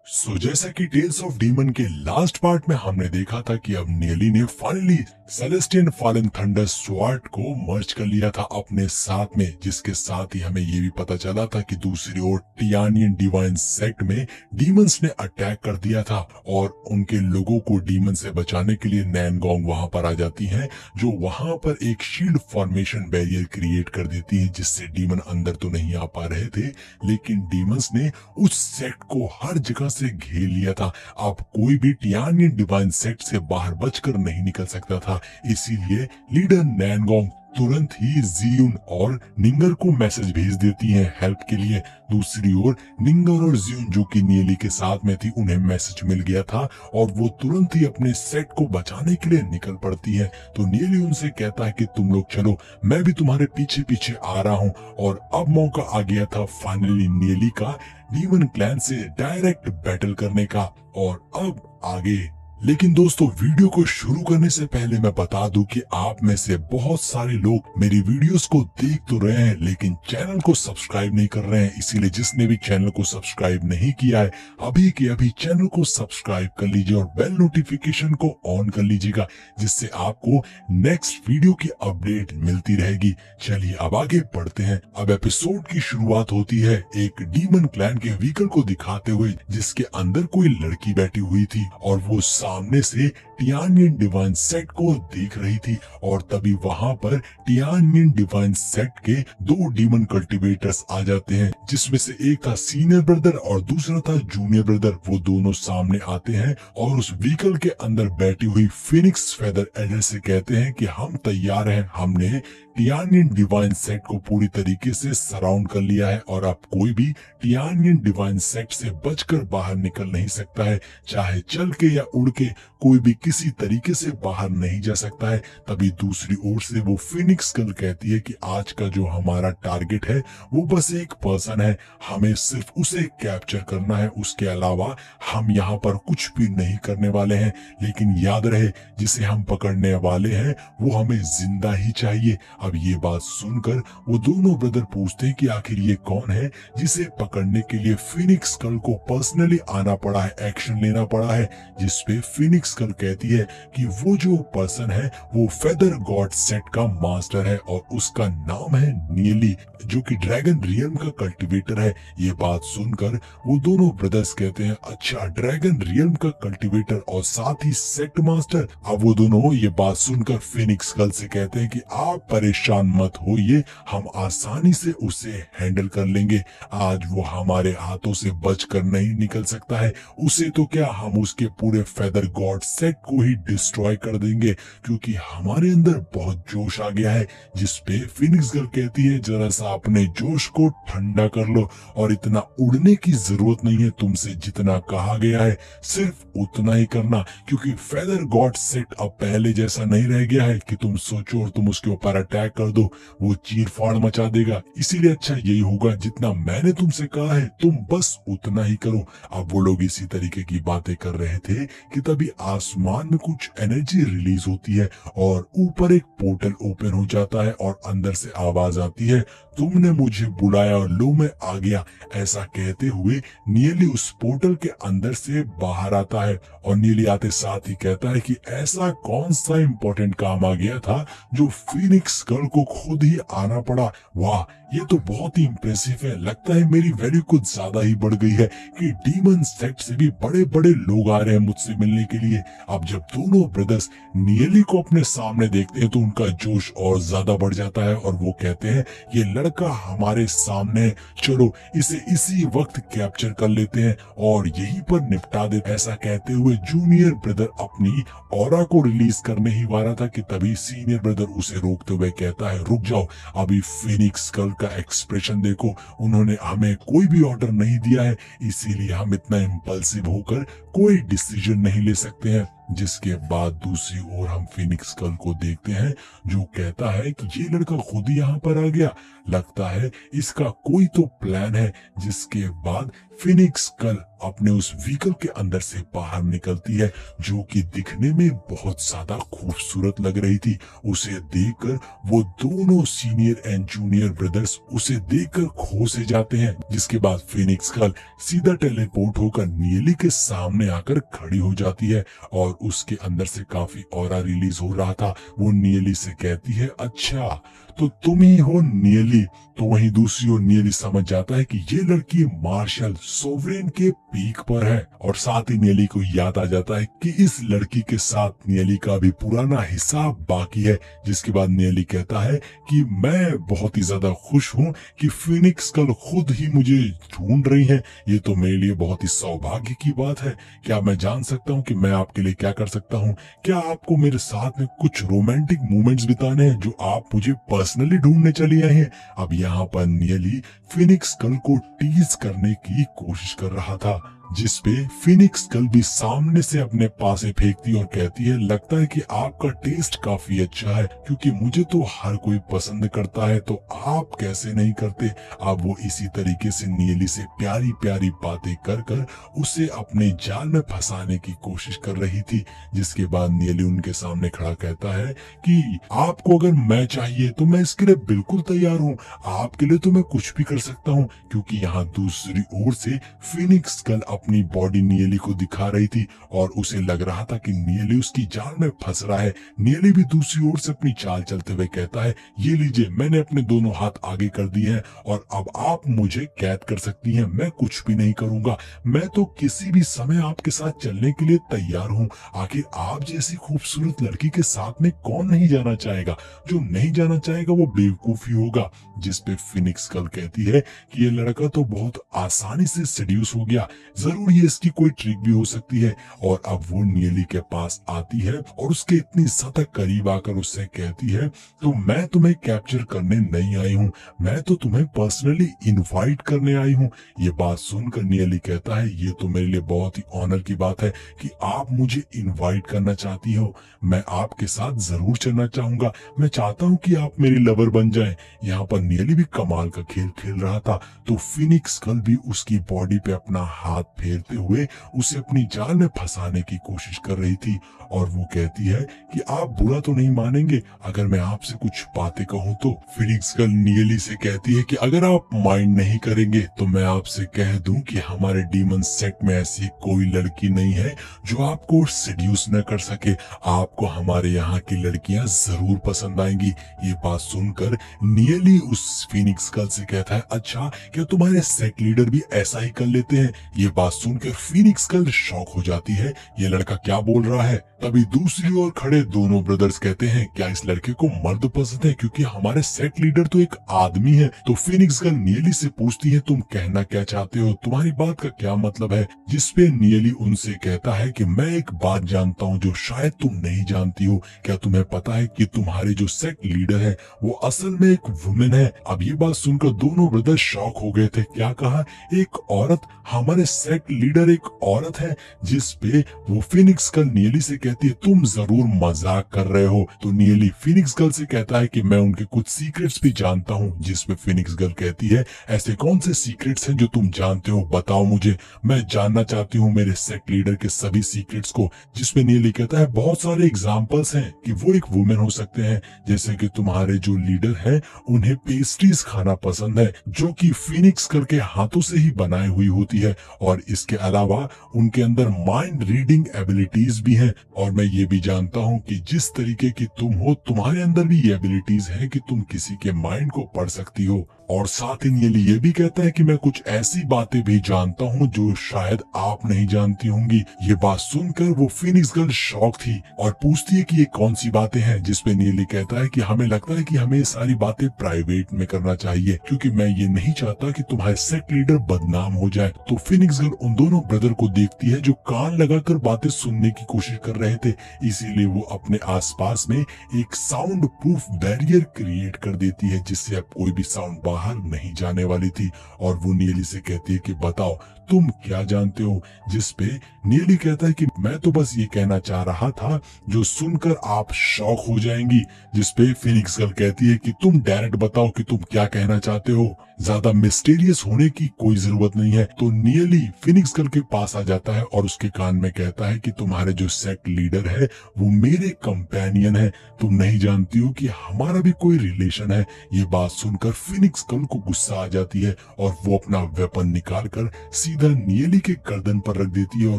जैसा कि tales of demon के लास्ट पार्ट में हमने देखा था कि अब नियली ने फाइनली सेलेस्टियन फॉलन थंडर स्वॉर्ड को मर्ज कर लिया था अपने साथ में, जिसके साथ ही हमें ये भी पता चला था कि दूसरी ओर टियानियन डिवाइन सेक्ट में डीमंस ने अटैक कर दिया था और उनके लोगों को डीमन से बचाने के लिए नैनगोंग वहां पर आ जाती हैं, जो वहां पर एक शील्ड फॉर्मेशन बैरियर क्रिएट कर देती है, जिससे डीमन अंदर तो नहीं आ पा रहे थे, लेकिन डीमंस ने उस सेक्ट को हर जगह से घेर लिया था। अब कोई भी टियानियन डिवाइन सेक्ट से बाहर बचकर नहीं निकल सकता था। इसीलिए लीडर नैनगोंग तुरंत ही जियुन और निंगर को मैसेज भेज देती हैं हेल्प के लिए। दूसरी ओर निंगर और जियुन जो कि नियली के साथ में थी, उन्हें मैसेज मिल गया था और वो तुरंत ही अपने सेट को बचाने के लिए निकल पड़ती है। तो नियली उनसे कहता है कि तुम लोग चलो, मैं भी तुम्हारे पीछे पीछे आ रहा हूँ। और अब मौका आ गया था फाइनली नियली का डीमन क्लैन से डायरेक्ट बैटल करने का। और अब आगे, लेकिन दोस्तों वीडियो को शुरू करने से पहले मैं बता दूं कि आप में से बहुत सारे लोग मेरी वीडियोस को देख तो रहे हैं लेकिन चैनल को सब्सक्राइब नहीं कर रहे हैं। इसीलिए जिसने भी चैनल को सब्सक्राइब नहीं किया है, अभी के अभी चैनल को सब्सक्राइब कर लीजिए और बेल नोटिफिकेशन को ऑन कर लीजिएगा, जिससे आपको नेक्स्ट वीडियो की अपडेट मिलती रहेगी। चलिए अब आगे बढ़ते हैं। अब एपिसोड की शुरुआत होती है एक डीमन क्लैन के व्हीकल को दिखाते हुए, जिसके अंदर कोई लड़की बैठी हुई थी और वो सामने से टियानियन डिवाइन सेक्ट को देख रही थी। और तभी वहां पर टियानियन डिवाइन सेक्ट के दो डीमन कल्टीवेटर्स आ जाते हैं, जिसमें से एक था सीनियर ब्रदर और दूसरा था जूनियर ब्रदर। वो दोनों सामने आते हैं और उस व्हीकल के अंदर बैठी हुई फिनिक्स फेदर एडर से कहते हैं कि हम तैयार हैं, हमने टियानियन डिवाइन सेक्ट को पूरी तरीके से सराउंड कर लिया है और अब कोई भी टियानियन डिवाइन सेक्ट से बचकर बाहर निकल नहीं सकता है, चाहे चल के या उड़ के, कोई भी किसी तरीके से बाहर नहीं जा सकता है। तभी दूसरी ओर से वो फिनिक्स गर्ल कहती है कि आज का जो हमारा टारगेट है वो बस एक पर्सन है, हमें सिर्फ उसे कैप्चर करना है, उसके अलावा हम यहाँ पर कुछ भी नहीं करने वाले हैं। लेकिन याद रहे, जिसे हम पकड़ने वाले हैं वो हमें जिंदा ही चाहिए। अब ये बात सुनकर वो दोनों ब्रदर पूछते हैं कि आखिर ये कौन है जिसे पकड़ने के लिए फिनिक्स गर्ल को पर्सनली आना पड़ा है, एक्शन लेना पड़ा है। जिसपे फिनिक्स गर्ल कहती है कि वो जो पर्सन है वो फेदर गॉड सेट का मास्टर है और उसका नाम है नियली, जो कि ड्रैगन रियल्म का कल्टीवेटर है। ये बात सुनकर वो दोनों ब्रदर्स कहते हैं, अच्छा ड्रैगन रियल्म का कल्टीवेटर और साथ ही सेट मास्टर। अब वो दोनों ये बात सुनकर फिनिक्स गर्ल से कहते हैं कि आप परेशान मत होइए, हम आसानी से उसे हैंडल कर लेंगे। आज वो हमारे हाथों से बचकर नहीं निकल सकता है, उसे तो क्या, हम उसके पूरे फेदर गॉड सेट को ही डिस्ट्रॉय कर देंगे, क्योंकि हमारे अंदर बहुत जोश आ गया है। जिसपे फिनिक्स गर्ल कहती है, जरा सा अपने जोश को ठंडा कर लो और इतना उड़ने की जरूरत नहीं है, तुमसे जितना कहा गया है सिर्फ उतना ही करना, क्योंकि फेदर गॉड सेट अब पहले जैसा नहीं रह गया है कि तुम सोचो और तुम उसके ऊपर अटैक कर दो, वो चीर फाड़ मचा देगा। इसीलिए अच्छा यही होगा, जितना मैंने तुमसे कहा है तुम बस उतना ही करो। अब वो लोग इसी तरीके की बातें कर रहे थे कि तभी आसमान में कुछ एनर्जी रिलीज होती है और ऊपर एक पोर्टल ओपन हो जाता है और अंदर से आवाज आती है, तुमने मुझे बुलाया और लो मैं आ गया। ऐसा कहते हुए नियली उस पोर्टल के अंदर से बाहर आता है और नियली आते साथ ही कहता है कि ऐसा कौन सा इंपॉर्टेंट काम आ गया था जो फिनिक्स गर्ल को खुद ही आना पड़ा। वाह, ये तो बहुत ही इंप्रेसिव है। लगता है मेरी वैल्यू कुछ ज्यादा ही बढ़ गई है कि डीमन सेक्ट से भी बड़े बड़े लोग आ रहे हैं मुझसे मिलने के लिए। अब जब दोनों ब्रदर्स नियली को अपने सामने देखते हैं तो उनका जोश और ज्यादा बढ़ जाता है और वो कहते हैं, ये लड़का हमारे सामने है, चलो इसे इसी वक्त कैप्चर कर लेते हैं और यहीं पर निपटा देते। ऐसा कहते हुए जूनियर ब्रदर अपनी ऑरा को रिलीज करने ही वाला था कि तभी सीनियर ब्रदर उसे रोकते हुए कहता है, रुक जाओ, अभी फिनिक्स गर्ल का एक्सप्रेशन देखो, उन्होंने हमें कोई भी ऑर्डर नहीं दिया है, इसीलिए हम इतना इम्पल्सिव होकर कोई डिसीजन नहीं ले सकते हैं। जिसके बाद दूसरी ओर हम फिनिक्स गर्ल को देखते हैं जो कहता है कि ये लड़का खुद ही यहाँ पर आ गया, लगता है इसका कोई तो प्लान है। जिसके बाद फिनिक्स गर्ल अपने उस व्हीकल के अंदर से बाहर निकलती है, जो कि दिखने में बहुत ज्यादा खूबसूरत लग रही थी। उसे देखकर वो दोनों सीनियर एंड जूनियर ब्रदर्स उसे देखकर खो से जाते हैं, जिसके बाद फिनिक्स गर्ल सीधा टेलीपोर्ट होकर नियली के सामने आकर खड़ी हो जाती है और उसके अंदर से काफी ऑरा रिलीज हो रहा था। वो नियली से कहती है, अच्छा तो तुम ही हो नियली। तो वहीं दूसरी ओर नियली समझ जाता है कि ये लड़की मार्शल सोवरेन के पीक पर है, और साथ ही नियली को याद आ जाता है कि इस लड़की के साथ नियली का भी पुराना हिसाब बाकी है। जिसके बाद नियली कहता है कि मैं बहुत ही ज्यादा खुश हूँ कि फिनिक्स गर्ल खुद ही मुझे ढूंढ रही है। ये तो मेरे लिए बहुत ही सौभाग्य की बात है। क्या मैं जान सकता हूँ कि मैं आपके लिए क्या कर सकता हूँ? क्या आपको मेरे साथ में कुछ रोमांटिक मोमेंट्स बिताने हैं जो आप मुझे पर्सनली ढूंढने चली आई हैं? अब यहाँ पर नियली फिनिक्स गर्ल को टीज करने की कोशिश कर रहा था, जिसपे फिनिक्स गर्ल भी सामने से अपने पासे फेंकती और कहती है, लगता है कि आपका टेस्ट काफी अच्छा है, क्योंकि मुझे तो हर कोई पसंद करता है, तो आप कैसे नहीं करते। अब वो इसी तरीके से नियली से प्यारी प्यारी बातें कर कर उसे अपने जाल में फंसाने की कोशिश कर रही थी। जिसके बाद नियली उनके सामने खड़ा कहता है कि आपको अगर मैं चाहिए तो मैं इसके लिए बिल्कुल तैयार हूँ, आपके लिए तो मैं कुछ भी कर सकता हूँ। क्योंकि यहाँ दूसरी ओर से फिनिक्स गर्ल अपनी बॉडी नियली को दिखा रही थी और उसे लग रहा था कि नियली उसकी जाल में फंस रहा है। नियली भी दूसरी ओर से अपनी चाल चलते हुए कहता है, ये लीजिए, मैंने अपने दोनों हाथ आगे कर दिए हैं और अब आप मुझे कैद कर सकती हैं, मैं कुछ भी नहीं करूंगा, मैं तो किसी भी समय आपके साथ चलने के लिए तैयार हूँ। आखिर आप जैसी खूबसूरत लड़की के साथ में कौन नहीं जाना चाहेगा? जो नहीं जाना चाहेगा वो बेवकूफ ही होगा। जिसपे फिनिक्स गर्ल कहती है कि ये लड़का तो बहुत आसानी से सेड्यूस हो गया, जरूर ये इसकी कोई ट्रिक भी हो सकती है। और अब वो नियली के पास आती है और उसके इतनी ज्यादा करीब आकर उससे कहती है, तो मैं तुम्हें कैप्चर करने नहीं आई हूँ, मैं तो तुम्हें पर्सनली इनवाइट करने आई हूँ। ये बात सुनकर नियली कहता है, ये तो मेरे लिए बहुत ही ऑनर की बात है कि आप मुझे इनवाइट करना चाहती हो। मैं आपके साथ जरूर चलना चाहूंगा, मैं चाहता हूँ कि आप मेरी लवर बन जाएं। यहाँ पर नियली भी कमाल का खेल खेल रहा था, तो फिनिक्स गर्ल भी उसकी बॉडी पे अपना हाथ फेरते हुए उसे अपनी जाल में फंसाने की कोशिश कर रही थी। और वो कहती है कि आप बुरा तो नहीं मानेंगे अगर मैं आपसे कुछ बातें कहूँ तो? फिनिक्स गर्ल नियली से कहती है कि अगर आप माइंड नहीं करेंगे तो मैं आपसे कह दूं कि हमारे डीमन सेट में ऐसी कोई लड़की नहीं है जो आपको सेड्यूस न कर सके। आपको हमारे यहाँ की लड़कियां जरूर पसंद आएंगी। ये बात सुनकर नियली उस फिनिक्स गर्ल से कहता है, अच्छा क्या तुम्हारे सेट लीडर भी ऐसा ही कर लेते हैं? ये बात सुनकर फिनिक्स गर्ल शॉक हो जाती है, ये लड़का क्या बोल रहा है। तभी दूसरी ओर खड़े दोनों ब्रदर्स कहते हैं, क्या इस लड़के को मर्द पसंद है? क्योंकि हमारे सेट लीडर तो एक आदमी है। तो फिनिक्स गर्ल नियली से पूछती है, तुम कहना क्या चाहते हो, तुम्हारी बात का क्या मतलब है? जिसपे नियली उनसे कहता है कि मैं एक बात जानता हूँ जो शायद तुम नहीं जानती हो। क्या तुम्हें पता है कि तुम्हारे जो सेट लीडर है वो असल में एक वुमेन है? अब ये बात सुनकर दोनों ब्रदर शॉक हो गए थे। क्या कहा? एक औरत? हमारे सेट लीडर एक औरत है? जिसपे वो फिनिक्स गर्ल नियली से कहती है, तुम जरूर मजाक कर रहे हो। तो नियली फिनिक्स गर्ल से कहता है कि मैं उनके कुछ सीक्रेट्स भी जानता हूँ। जिसपे फिनिक्स गर्ल कहती है, ऐसे कौन से सीक्रेट्स हैं जो तुम जानते हो, बताओ मुझे, मैं जानना चाहती हूँ मेरे सेट लीडर के सभी सीक्रेट्स को। जिसपे नियली कहता है, बहुत सारे एग्जाम्पल्स हैं कि वो एक वुमेन हो सकते हैं, जैसे कि तुम्हारे जो लीडर हैं उन्हें पेस्ट्रीज खाना पसंद है जो कि फिनिक्स गर्ल के हाथों से ही बनाई हुई होती है, और इसके अलावा उनके अंदर माइंड रीडिंग एबिलिटीज भी हैं। और मैं ये भी जानता हूँ कि जिस तरीके की तुम हो, तुम्हारे अंदर भी ये एबिलिटीज है कि तुम किसी के माइंड को पढ़ सकती हो। और साथ ही नियली ये भी कहता है कि मैं कुछ ऐसी बातें भी जानता हूँ जो शायद आप नहीं जानती होंगी। ये बात सुनकर वो फिनिक्स गर्ल शॉक थी और पूछती है कि ये कौन सी बातें हैं। जिसपे नियली कहता है कि हमें लगता है कि हमें ये सारी बातें प्राइवेट में करना चाहिए, क्योंकि मैं ये नहीं चाहता कि तुम्हारे सेट लीडर बदनाम हो जाए। तो फिनिक्स गर्ल उन दोनों ब्रदर को देखती है जो कान लगाकर बातें सुनने की कोशिश कर रहे थे, इसीलिए वो अपने आसपास में एक साउंड प्रूफ बैरियर क्रिएट कर देती है, जिससे अब कोई भी साउंड बाहर नहीं जाने वाली थी। और वो नियली से कहती है कि बताओ तुम क्या जानते हो, जिसपे नीली कहता है कि मैं तो बस ये कहना चाह रहा था, जो सुनकर आप शॉक हो जाएंगी। जिसपे फिनिक्स गर्ल कहती है कि तुम डायरेक्ट बताओ कि तुम क्या कहना चाहते हो, ज्यादा मिस्टीरियस होने की कोई जरूरत नहीं है। तो नीली फिनिक्स गर्ल के पास आ जाता है और उसके कान में कहता है कि तुम्हारे जो सेक्ट लीडर है वो मेरे कंपेनियन है, तुम नहीं जानती हो कि हमारा भी कोई रिलेशन है। ये बात सुनकर फिनिक्स गर्ल को गुस्सा आ जाती है और वो अपना वेपन निकाल कर सीधा नीली के गर्दन पर रख देती है और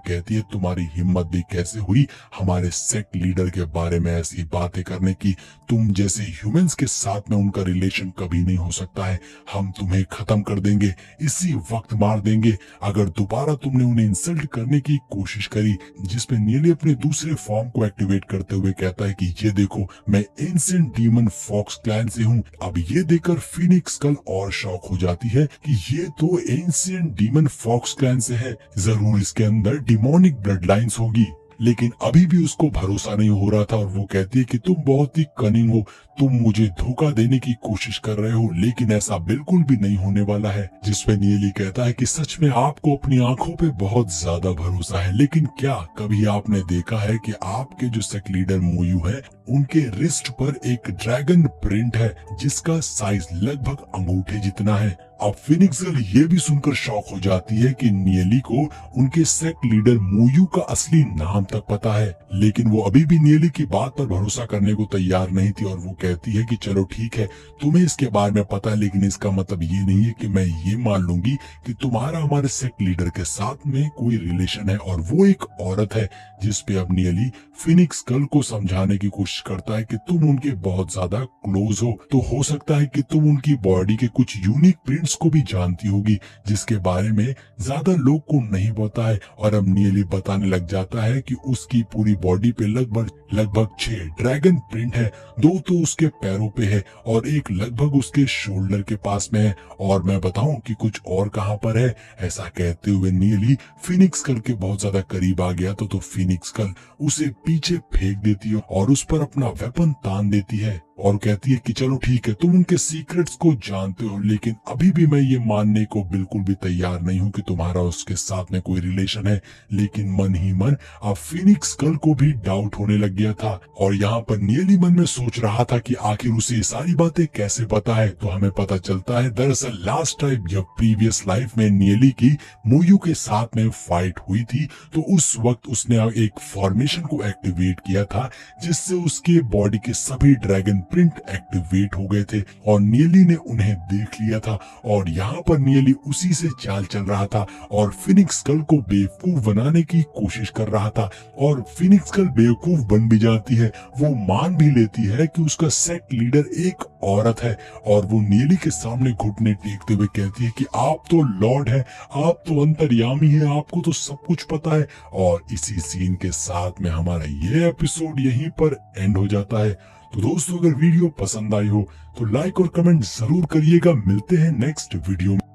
कहती है तुम्हारी हिम्मत भी कैसे हुई हमारे सेक्ट लीडर के बारे में ऐसी बातें करने की, तुम जैसे ह्यूमंस के साथ में उनका रिलेशन कभी नहीं हो सकता है, हम तुम्हें खत्म कर देंगे, इसी वक्त मार देंगे अगर दोबारा तुमने उन्हें इंसल्ट करने की कोशिश करी। जिसपे नीली अपने दूसरे फॉर्म को एक्टिवेट करते हुए कहता है कि ये देखो मैं एंशिएंट डीमन फॉक्स क्लैन से हूँ। अब ये देखकर फिनिक्स गर्ल और शॉक हो जाती है कि ये तो एंशिएंट डीमन फॉक्स क्लैन से है, जरूर इसके अंदर डिमोनिक ब्लड लाइन्स होगी। लेकिन अभी भी उसको भरोसा नहीं हो रहा था और वो कहती है कि तुम बहुत ही कनिंग हो, तुम मुझे धोखा देने की कोशिश कर रहे हो, लेकिन ऐसा बिल्कुल भी नहीं होने वाला है। जिसपे नीली कहता है कि सच में आपको अपनी आंखों पे बहुत ज्यादा भरोसा है, लेकिन क्या कभी आपने देखा है कि आपके जो सेक्ट लीडर मोयू है उनके रिस्ट पर एक ड्रैगन प्रिंट है जिसका साइज लगभग अंगूठे जितना है। अब फिनिक्स गर्ल ये भी सुनकर शॉक हो जाती है कि नीली को उनके सेक्ट लीडर मोयू का असली नाम तक पता है, लेकिन वो अभी भी नीली की बात पर भरोसा करने को तैयार नहीं थी और वो कहती है कि चलो ठीक है तुम्हें इसके बारे में पता है, लेकिन इसका मतलब ये नहीं है कि मैं ये मान लूंगी कि तुम्हारा हमारे सेक्ट लीडर के साथ में कोई रिलेशन है और वो एक औरत है। जिसपे अब नीली फिनिक्स गर्ल को समझाने की कोशिश करता है कि तुम उनके बहुत ज्यादा क्लोज हो, तो हो सकता है कि तुम उनकी बॉडी के कुछ यूनिक प्रिंट्स को भी जानती होगी जिसके बारे में ज्यादा लोग को नहीं पता है। और अब नीली बताने लग जाता है कि उसकी पूरी बॉडी पे लगभग 6 ड्रैगन प्रिंट है, 2 तो उसके पैरों पे है और एक लगभग उसके शोल्डर के पास में है, और मैं बताऊं कि कुछ और कहां पर है। ऐसा कहते हुए नीली फिनिक्स गर्ल के बहुत ज्यादा करीब आ गया तो फिनिक्स गर्ल उसे पीछे फेंक देती है और उस पर अपना वेपन तान देती है और कहती है कि चलो ठीक है तुम उनके सीक्रेट्स को जानते हो, लेकिन अभी भी मैं ये मानने को बिल्कुल भी तैयार नहीं हूँ कि तुम्हारा उसके साथ में कोई रिलेशन है। लेकिन मन ही मन अब फिनिक्स गर्ल को भी डाउट होने लग गया था और यहाँ पर नीली मन में सोच रहा था कि आखिर उसे ये सारी बातें कैसे पता है। तो हमें पता चलता है दरअसल लास्ट टाइम जब प्रीवियस लाइफ में नीली की मोयू के साथ में फाइट हुई थी तो उस वक्त उसने एक फॉर्मेशन को एक्टिवेट किया था जिससे उसके बॉडी के सभी ड्रैगन प्रिंट एक्टिवेट हो गए थे और नीली ने उन्हें देख लिया था और यहाँ पर नीली उसी से चाल चल रहा था और फिनिक्स गर्ल को बेवकूफ बनाने की कोशिश कर रहा था। और फिनिक्स गर्ल बेवकूफ बन भी जाती है, वो मान भी लेती है कि उसका सेक्ट लीडर एक औरत है और वो नीली के सामने घुटने टेकते हुए कहती है कि आप तो लॉर्ड है, आप तो अंतर्यामी है, आपको तो सब कुछ पता है। और इसी सीन के साथ में हमारा ये एपिसोड यहीं पर एंड हो जाता है। तो दोस्तों अगर वीडियो पसंद आई हो तो लाइक और कमेंट जरूर करिएगा। मिलते हैं नेक्स्ट वीडियो में।